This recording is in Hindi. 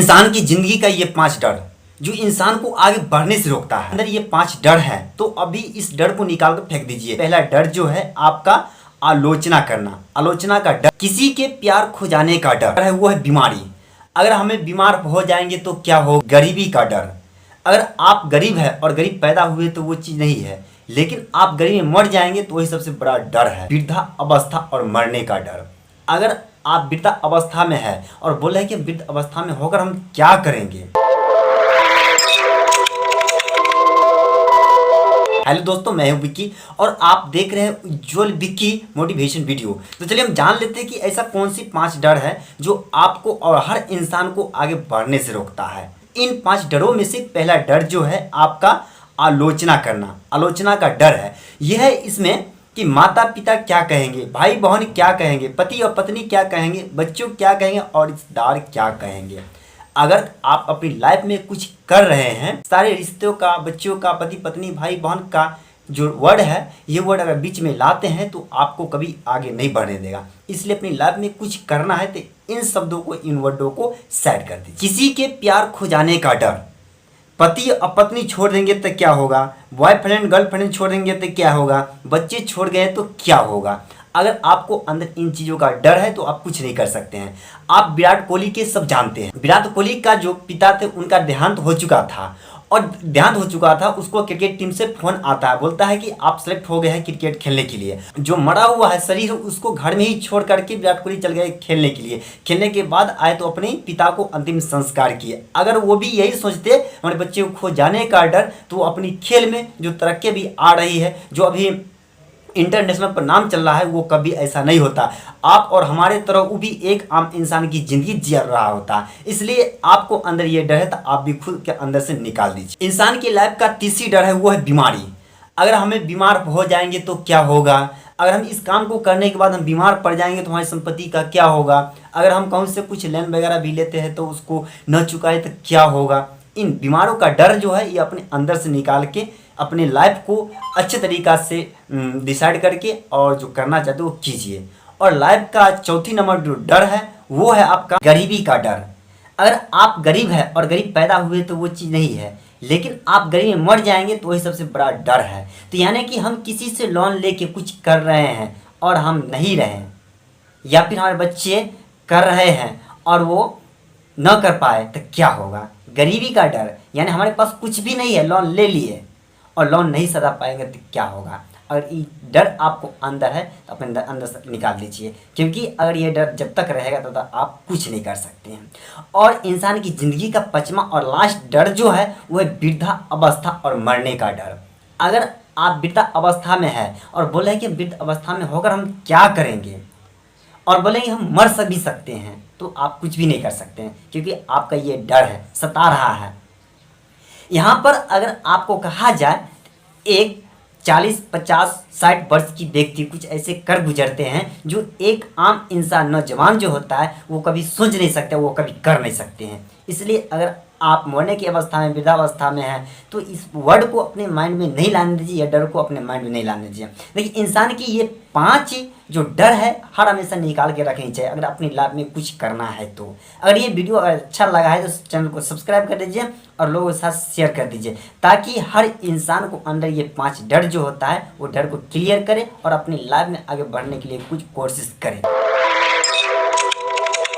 इंसान की जिंदगी का ये 5 डर जो इंसान को आगे बढ़ने से रोकता है। अंदर ये 5 डर है, तो अभी इस डर को निकाल कर फेंक दीजिए। पहला डर जो है आपका आलोचना करना, आलोचना का डर। किसी के प्यार खो जाने का डर है, वो है बीमारी। अगर हमें बीमार हो जाएंगे तो क्या हो? गरीबी का डर। अगर आप गरीब है और गरीब पैदा हुए तो वो चीज़ नहीं है, लेकिन आप गरीब में मर जाएंगे तो वही सबसे बड़ा डर है। वृद्धा अवस्था और मरने का डर। अगर आप वृद्धा अवस्था में है और बोल रहे हैं कि वृद्ध अवस्था में होकर हम क्या करेंगे। हेलो दोस्तों, मैं हूं विक्की और आप देख रहे हैं उज्ज्वल विक्की मोटिवेशन वीडियो। तो चलिए हम जान लेते हैं कि ऐसा कौन सी 5 डर है जो आपको और हर इंसान को आगे बढ़ने से रोकता है। इन 5 डरों में से पहला डर जो है आपका आलोचना करना, आलोचना का डर है। यह है इसमें कि माता पिता क्या कहेंगे, भाई बहन क्या कहेंगे, पति और पत्नी क्या कहेंगे, बच्चों क्या कहेंगे और रिश्तेदार क्या कहेंगे। अगर आप अपनी लाइफ में कुछ कर रहे हैं, सारे रिश्तों का, बच्चों का, पति पत्नी भाई बहन का जो वर्ड है, ये वर्ड अगर बीच में लाते हैं तो आपको कभी आगे नहीं बढ़ने देगा। इसलिए अपनी लाइफ में कुछ करना है तो इन शब्दों को, इन वर्डों को साइड कर दीजिए। किसी के प्यार खो जाने का डर। पति और पत्नी छोड़ देंगे तो क्या होगा? बॉयफ्रेंड गर्लफ्रेंड छोड़ देंगे तो क्या होगा? बच्चे छोड़ गए तो क्या होगा? अगर आपको अंदर इन चीज़ों का डर है तो आप कुछ नहीं कर सकते हैं। आप विराट कोहली के सब जानते हैं। विराट कोहली का जो पिता थे उनका देहांत हो चुका था, और देहांत हो चुका था, उसको क्रिकेट टीम से फोन आता है, बोलता है कि आप सेलेक्ट हो गए हैं क्रिकेट खेलने के लिए। जो मरा हुआ है शरीर उसको घर में ही छोड़ करके विराट कोहली चल गए खेलने के लिए। खेलने के बाद आए तो अपने पिता को अंतिम संस्कार किए। अगर वो भी यही सोचते हमारे बच्चे को खो जाने का डर, तो अपनी खेल में जो तरक्की भी आ रही है, जो अभी इंटरनेशनल पर नाम चल रहा है, वो कभी ऐसा नहीं होता। आप और हमारे तरह वो भी एक आम इंसान की जिंदगी जी रहा होता। इसलिए आपको अंदर ये डर है तो आप भी खुद के अंदर से निकाल दीजिए। इंसान की लाइफ का तीसरी डर है, वो है बीमारी। अगर हमें बीमार हो जाएंगे तो क्या होगा? अगर हम इस काम को करने के बाद हम बीमार पड़ जाएंगे तो हमारी संपत्ति का क्या होगा? अगर हम कहीं से कुछ लोन वगैरह भी लेते हैं तो उसको न चुकाए तो क्या होगा? इन बीमारों का डर जो है ये अपने अंदर से निकाल के अपने लाइफ को अच्छे तरीक़ा से डिसाइड करके और जो करना चाहते हो वो कीजिए। और लाइफ का चौथी नंबर जो डर है वो है आपका गरीबी का डर। अगर आप गरीब है और गरीब पैदा हुए तो वो चीज़ नहीं है, लेकिन आप गरीब में मर जाएंगे तो वही सबसे बड़ा डर है। तो यानी कि हम किसी से लोन लेके कुछ कर रहे हैं और हम नहीं रहे, या फिर हमारे बच्चे कर रहे हैं और वो न कर पाए तो क्या होगा? गरीबी का डर। यानी हमारे पास कुछ भी नहीं है, लोन ले लिए और लोन नहीं सदा पाएंगे तो क्या होगा? अगर ये डर आपको अंदर है तो अपने अंदर से निकाल दीजिए, क्योंकि अगर ये डर जब तक रहेगा तो आप कुछ नहीं कर सकते हैं। और इंसान की ज़िंदगी का 5वां और लास्ट डर जो है वो है वृद्धा अवस्था और मरने का डर। अगर आप वृद्धा अवस्था में है और बोले हैं कि वृद्ध अवस्था में होकर हम क्या करेंगे, और बोलेंगे हम मर भी सकते हैं, तो आप कुछ भी नहीं कर सकते हैं, क्योंकि आपका ये डर है, सता रहा है। यहाँ पर अगर आपको कहा जाए, एक 40, 50, 60 वर्ष की व्यक्ति कुछ ऐसे कर गुजरते हैं जो एक आम इंसान, नौजवान जो होता है वो कभी सोच नहीं सकते, वो कभी कर नहीं सकते हैं। इसलिए अगर आप मरने की अवस्था में, वृद्धावस्था में हैं, तो इस वर्ड को अपने माइंड में नहीं लाने दीजिए, या डर को अपने माइंड में नहीं लाने दीजिए। देखिए, इंसान की ये 5 जो डर है हर हमेशा निकाल के रखनी चाहिए अगर अपनी लाइफ में कुछ करना है तो। अगर ये वीडियो अगर अच्छा लगा है तो चैनल को सब्सक्राइब कर दीजिए और लोगों के साथ शेयर कर दीजिए, ताकि हर इंसान को अंदर ये 5 डर जो होता है वो डर को क्लियर करे और अपनी लाइफ में आगे बढ़ने के लिए कुछ कोशिश करे।